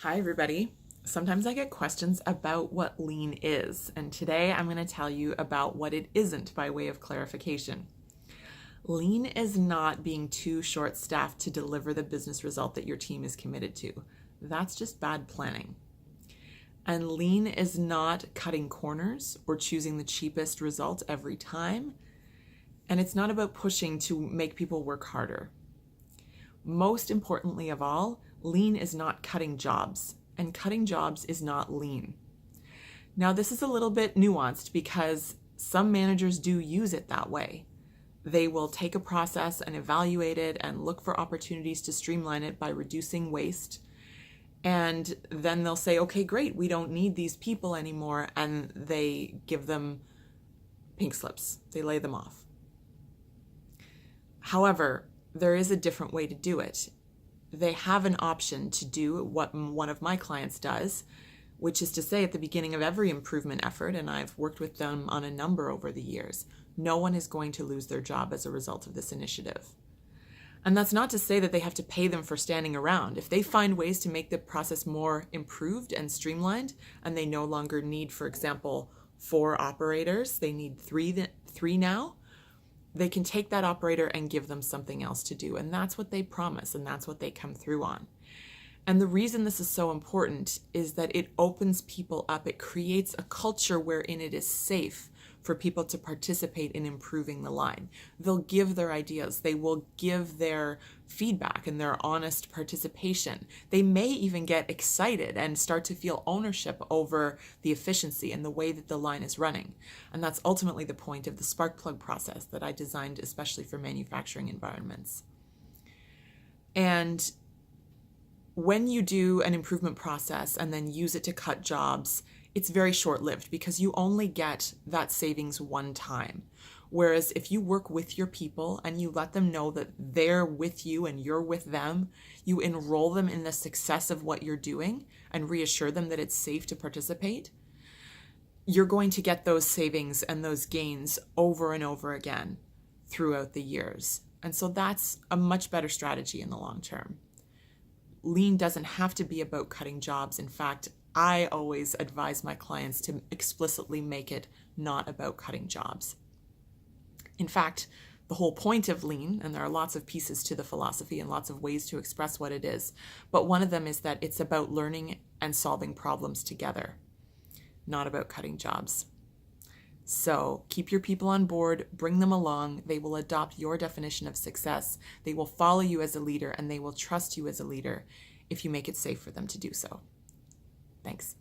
Hi, everybody. Sometimes I get questions about what lean is, and today I'm going to tell you about what it isn't by way of clarification. Lean is not being too short staffed to deliver the business result that your team is committed to. That's just bad planning. And lean is not cutting corners or choosing the cheapest result every time. And it's not about pushing to make people work harder. Most importantly of all, lean is not cutting jobs, and cutting jobs is not lean. Now, this is a little bit nuanced because some managers do use it that way. They will take a process and evaluate it and look for opportunities to streamline it by reducing waste. And then they'll say, okay, great, we don't need these people anymore. And they give them pink slips. They lay them off. However, there is a different way to do it. They have an option to do what one of my clients does, which is to say at the beginning of every improvement effort, and I've worked with them on a number over the years, no one is going to lose their job as a result of this initiative. And that's not to say that they have to pay them for standing around. If they find ways to make the process more improved and streamlined, and they no longer need, for example, 4 operators, they need three now, they can take that operator and give them something else to do. And that's what they promise, and that's what they come through on. And the reason this is so important is that it opens people up. It creates a culture wherein it is safe for people to participate in improving the line. They'll give their ideas. They will give their feedback and their honest participation. They may even get excited and start to feel ownership over the efficiency and the way that the line is running. And that's ultimately the point of the spark plug process that I designed especially for manufacturing environments. And when you do an improvement process and then use it to cut jobs, it's very short-lived because you only get that savings one time. Whereas if you work with your people and you let them know that they're with you and you're with them, you enroll them in the success of what you're doing and reassure them that it's safe to participate, you're going to get those savings and those gains over and over again throughout the years. And so that's a much better strategy in the long term. Lean doesn't have to be about cutting jobs. In fact, I always advise my clients to explicitly make it not about cutting jobs. In fact, the whole point of lean, and there are lots of pieces to the philosophy and lots of ways to express what it is, but one of them is that it's about learning and solving problems together, not about cutting jobs. So keep your people on board, bring them along. They will adopt your definition of success. They will follow you as a leader, and they will trust you as a leader if you make it safe for them to do so. Thanks.